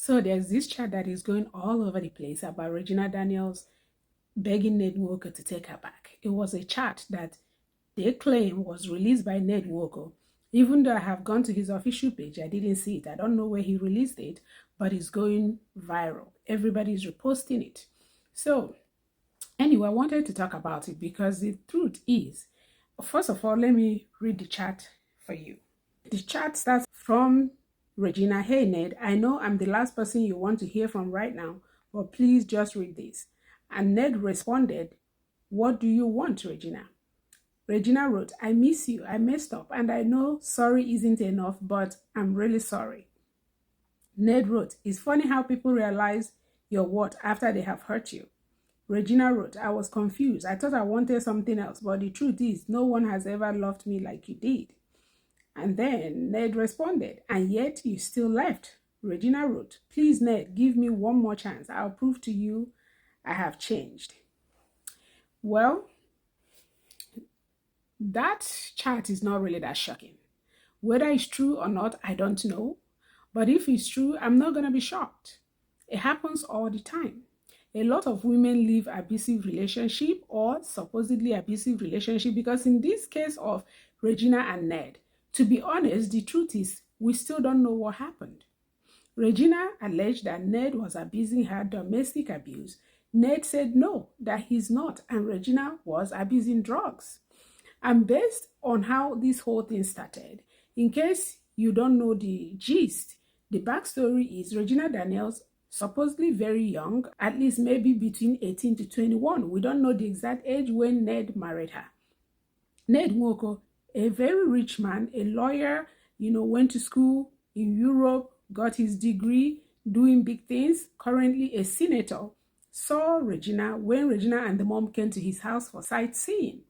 So there's this chat that is going all over the place about Regina Daniels begging Ned Nwoko to take her back. It was a chat that they claim was released by Ned Nwoko. Even though I have gone to his official page, I didn't see it. I don't know where he released it, but it's going viral. Everybody's reposting it. So anyway, I wanted to talk about it because the truth is, first of all, let me read the chat for you. The chat starts from Regina. Hey Ned, I know I'm the last person you want to hear from right now, but please just read this. And Ned responded, what do you want, Regina? Regina wrote, I miss you, I messed up, and I know sorry isn't enough, but I'm really sorry. Ned wrote, it's funny how people realize your worth after they have hurt you. Regina wrote, I was confused. I thought I wanted something else, but the truth is, no one has ever loved me like you did. And then Ned responded, and yet you still left. Regina wrote, please, Ned, give me one more chance. I'll prove to you I have changed. Well, that chat is not really that shocking. Whether it's true or not, I don't know. But if it's true, I'm not going to be shocked. It happens all the time. A lot of women leave abusive relationship or supposedly abusive relationship because in this case of Regina and Ned, to be honest, the truth is we still don't know what happened. Regina alleged that Ned was abusing her, domestic abuse. Ned said no, that he's not, and Regina was abusing drugs. And based on how this whole thing started, in case you don't know the gist, the backstory is Regina Daniels, supposedly very young, at least maybe between 18 to 21. We don't know the exact age when Ned married her. Ned Nwoko, a very rich man, a lawyer, went to school in Europe, got his degree, doing big things, currently a senator, saw Regina when Regina and the mom came to his house for sightseeing.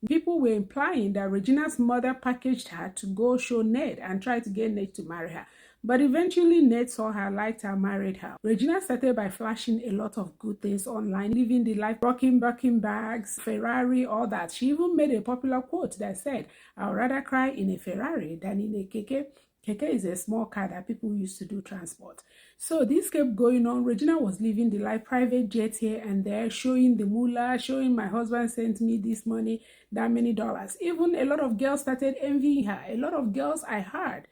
People were implying that Regina's mother packaged her to go show Ned and try to get Ned to marry her. But eventually, Ned saw her, liked her, married her. Regina started by flashing a lot of good things online, living the life, rocking Birkin bags, Ferrari, all that. She even made a popular quote that said, I'd rather cry in a Ferrari than in a keke. Keke is a small car that people used to do transport. So this kept going on. Regina was living the life, private jets here and there, showing the moolah, showing my husband sent me this money, that many dollars. Even a lot of girls started envying her. A lot of girls I heard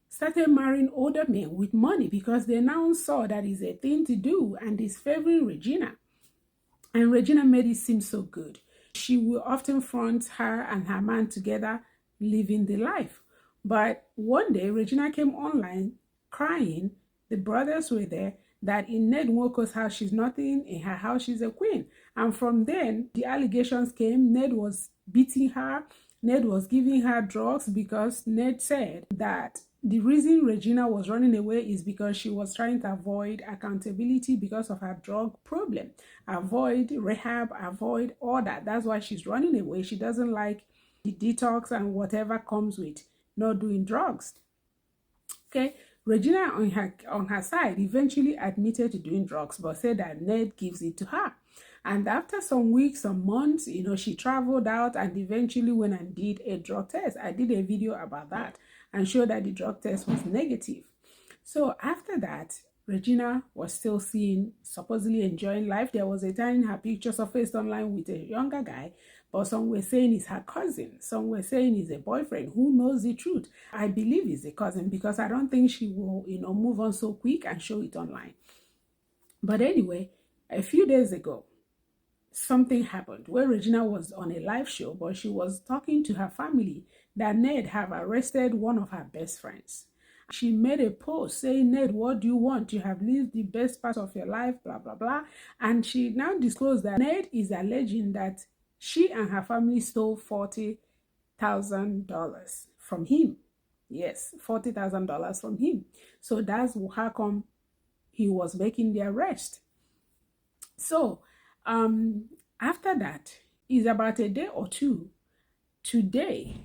started marrying older men with money because they now saw that is a thing to do and is favoring Regina. And Regina made it seem so good. She will often front her and her man together living the life. But one day, Regina came online crying. The brothers were there that in Ned Nwoko's house, she's nothing. In her house, she's a queen. And from then, the allegations came. Ned was beating her. Ned was giving her drugs because Ned said that the reason Regina was running away is because she was trying to avoid accountability because of her drug problem. Avoid rehab, avoid all that. That's why she's running away. She doesn't like the detox and whatever comes with not doing drugs. Okay, Regina on her side eventually admitted to doing drugs, but said that Ned gives it to her. And after some weeks, some months, she traveled out and eventually went and did a drug test. I did a video about that and showed that the drug test was negative. So after that, Regina was still supposedly enjoying life. There was a time her picture surfaced online with a younger guy, but some were saying it's her cousin. Some were saying it's a boyfriend. Who knows the truth? I believe it's a cousin because I don't think she will, move on so quick and show it online. But anyway, a few days ago, something happened where Regina was on a live show, but she was talking to her family that Ned have arrested one of her best friends. She made a post saying, Ned, what do you want? You have lived the best part of your life, blah, blah, blah. And she now disclosed that Ned is alleging that she and her family stole $40,000 from him. Yes, $40,000 from him. So that's how come he was making the arrest. So, after that is about a day or two. Today,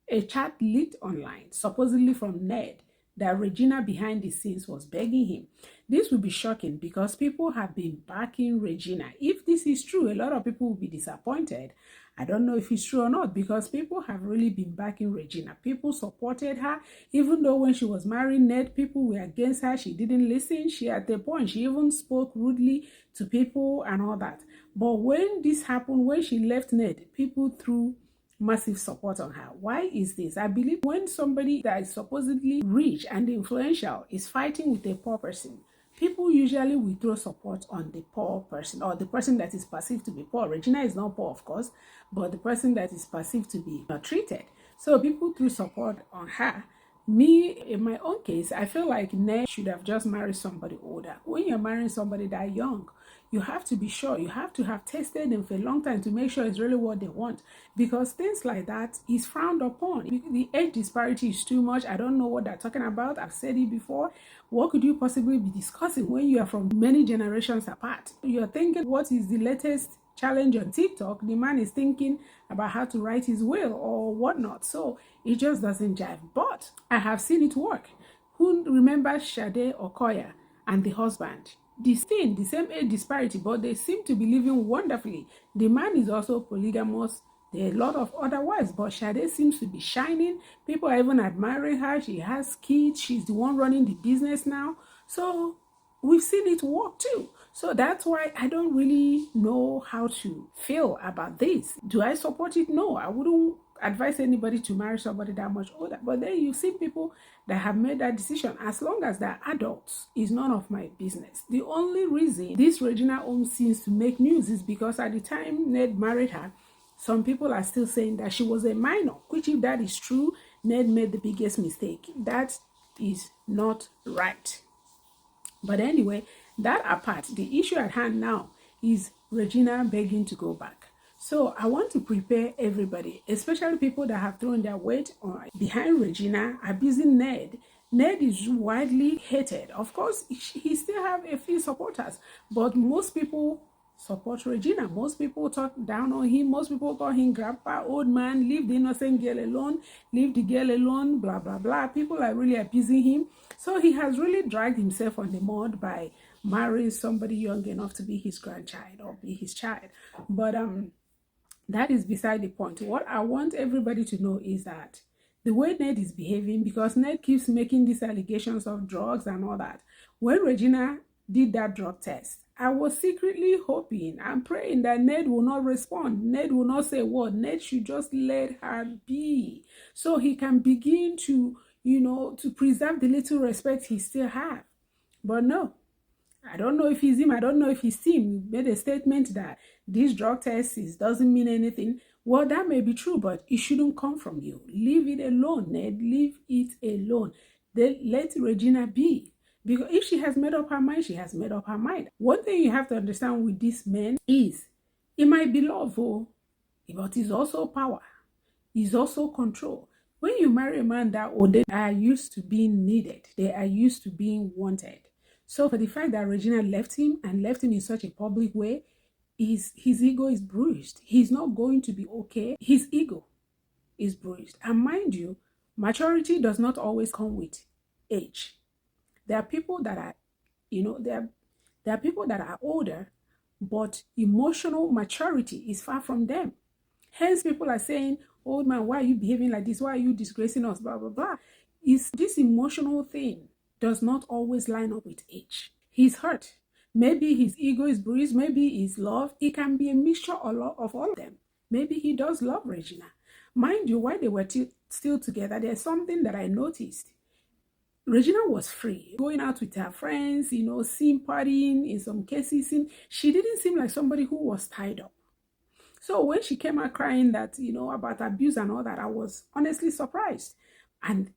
a chat leaked online, supposedly from Ned, that Regina behind the scenes was begging him. This will be shocking because people have been backing Regina. If this is true, a lot of people will be disappointed. I don't know if it's true or not because people have really been backing Regina. People supported her, even though when she was marrying Ned, people were against her. She didn't listen. She, at the point, she even spoke rudely to people and all that. But when this happened, when she left Ned, people threw massive support on her. Why is this? I believe when somebody that is supposedly rich and influential is fighting with a poor person, people usually withdraw support on the poor person or the person that is perceived to be poor. Regina is not poor, of course, but the person that is perceived to be treated. So people threw support on her. Me, in my own case, I feel like Ned should have just married somebody older. When you're marrying somebody that young, you have to be sure, you have to have tested them for a long time to make sure it's really what they want, because things like that is frowned upon. The age disparity is too much. I don't know what they're talking about. I've said it before. What could you possibly be discussing when you are from many generations apart? You're thinking, what is the latest challenge on TikTok? The man is thinking about how to write his will or whatnot. So it just doesn't jive. But I have seen it work. Who remembers Sade Okoya and the husband? The same age disparity, but they seem to be living wonderfully. The man is also polygamous. There are a lot of other wives, but Sade seems to be shining. People are even admiring her. She has kids. She's the one running the business now. So we've seen it work too. So that's why I don't really know how to feel about this. Do I support it? No, I wouldn't advise anybody to marry somebody that much older. But then you see people that have made that decision. As long as they're adults, is none of my business. The only reason this Regina Holmes seems to make news is because at the time Ned married her, some people are still saying that she was a minor, which if that is true, Ned made the biggest mistake. That is not right. But anyway, that apart, the issue at hand now is Regina begging to go back. So I want to prepare everybody, especially people that have thrown their weight on behind Regina, abusing Ned. Ned is widely hated. Of course, he still have a few supporters, but most people support Regina. Most people talk down on him. Most people call him grandpa, old man, leave the innocent girl alone, leave the girl alone, blah, blah, blah. People are really abusing him. So he has really dragged himself on the mud by marrying somebody young enough to be his grandchild or be his child. But that is beside the point. What I want everybody to know is that the way Ned is behaving, because Ned keeps making these allegations of drugs and all that. When Regina did that drug test, I was secretly hoping and praying that Ned will not respond. Ned will not say a word. Ned should just let her be so he can begin to, to preserve the little respect he still has. But no, I don't know if it's him. I don't know if it's him. He made a statement that this drug test doesn't mean anything. Well, that may be true, but it shouldn't come from you. Leave it alone, Ned. Leave it alone. Then let Regina be. Because if she has made up her mind, she has made up her mind. One thing you have to understand with these men is it might be love, but it's also power. It's also control. When you marry a man that old, they are used to being needed. They are used to being wanted. So for the fact that Regina left him and left him in such a public way, his ego is bruised. He's not going to be okay. His ego is bruised. And mind you, maturity does not always come with age. There are people that are, there are people that are older, but emotional maturity is far from them. Hence, people are saying, old man, why are you behaving like this? Why are you disgracing us? Blah, blah, blah. This emotional thing does not always line up with age. He's hurt. Maybe his ego is bruised. Maybe his love. It can be a mixture of all of them. Maybe he does love Regina. Mind you, while they were still together, there's something that I noticed. Regina was free, going out with her friends, seeing partying, in some cases. She didn't seem like somebody who was tied up. So when she came out crying that, about abuse and all that, I was honestly surprised. And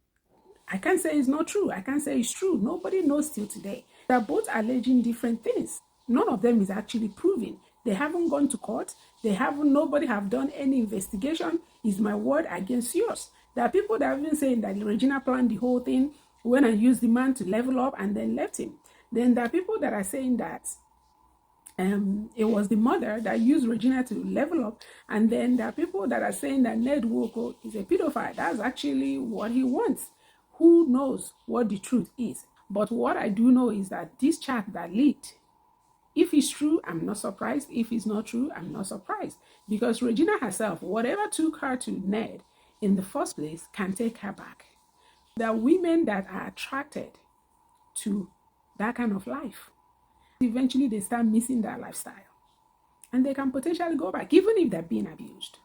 I can't say it's not true. I can't say it's true. Nobody knows till today. They're both alleging different things. None of them is actually proven. They haven't gone to court. Nobody have done any investigation. Is my word against yours. There are people that have been saying that Regina planned the whole thing, went and used the man to level up and then left him. Then there are people that are saying that it was the mother that used Regina to level up. And then there are people that are saying that Ned Nwoko is a pedophile. That's actually what he wants. Who knows what the truth is? But what I do know is that this chat that leaked, if it's true, I'm not surprised. If it's not true, I'm not surprised. Because Regina herself, whatever took her to Ned in the first place, can take her back. There are women that are attracted to that kind of life. Eventually, they start missing their lifestyle. And they can potentially go back, even if they're being abused.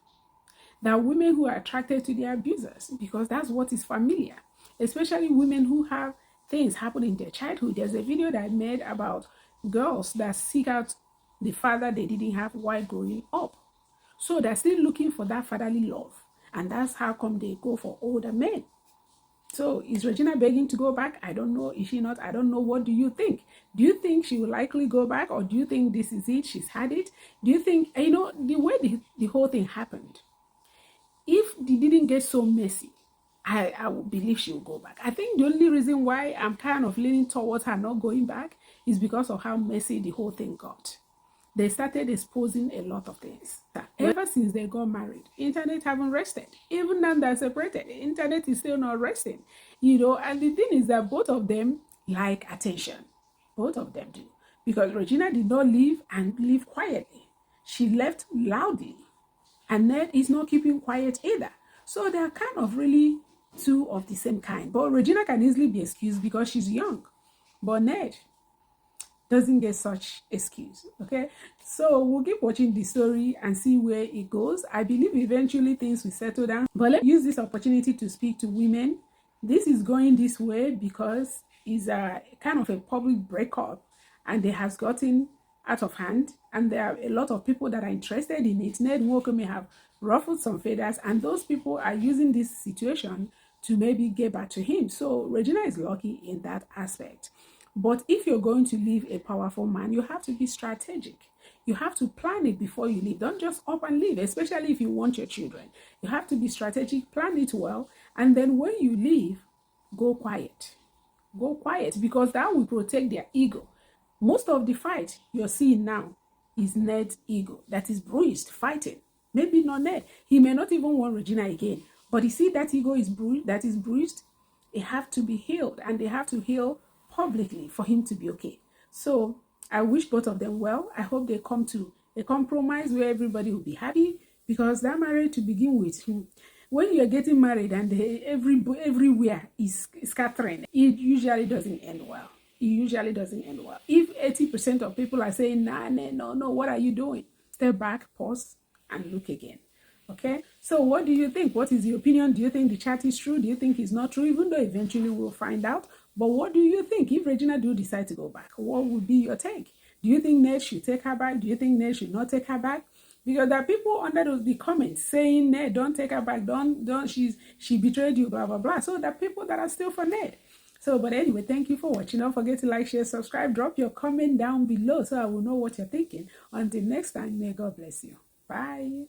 There are women who are attracted to their abusers because that's what is familiar, especially women who have things happen in their childhood. There's a video that I made about girls that seek out the father they didn't have while growing up. So they're still looking for that fatherly love. And that's how come they go for older men. So is Regina begging to go back? I don't know. Is she not? I don't know. What do you think? Do you think she will likely go back, or do you think this is it? She's had it? Do you think, the way the whole thing happened, if they didn't get so messy, I would believe she will go back. I think the only reason why I'm kind of leaning towards her not going back is because of how messy the whole thing got. They started exposing a lot of things. Ever since they got married, internet haven't rested. Even now they're separated, the internet is still not resting. And the thing is that both of them like attention. Both of them do. Because Regina did not leave and leave quietly. She left loudly. And Ned is not keeping quiet either. So they're kind of really two of the same kind. But Regina can easily be excused because she's young. But Ned doesn't get such excuse. Okay, so we'll keep watching the story and see where it goes. I believe eventually things will settle down, but let's use this opportunity to speak to women. This is going this way because it's a kind of a public breakup, and it has gotten out of hand, and there are a lot of people that are interested in it. Ned Nwoko may have ruffled some feathers, and those people are using this situation to maybe get back to him. So Regina is lucky in that aspect. But if you're going to leave a powerful man, you have to be strategic. You have to plan it before you leave. Don't just up and leave, especially if you want your children. You have to be strategic, plan it well, and then when you leave, go quiet. Go quiet, because that will protect their ego. Most of the fight you're seeing now is Ned's ego that is bruised, fighting. Maybe not Ned. He may not even want Regina again. But you see, that ego is bruised. It have to be healed, and they have to heal publicly for him to be okay. So I wish both of them well. I hope they come to a compromise where everybody will be happy, because that marriage to begin with, when you're getting married and everywhere is scattering, it usually doesn't end well. It usually doesn't end well. If 80% of people are saying, nah, no, what are you doing? Step back, pause, and look again. Okay, so what do you think? What is your opinion? Do you think the chat is true? Do you think it's not true? Even though eventually we'll find out. But what do you think? If Regina do decide to go back, what would be your take? Do you think Ned should take her back? Do you think Ned should not take her back? Because there are people under the comments saying, Ned, don't take her back. Don't, she betrayed you, blah, blah, blah. So there are people that are still for Ned. So, but anyway, thank you for watching. Don't forget to like, share, subscribe. Drop your comment down below so I will know what you're thinking. Until next time, may God bless you. Bye.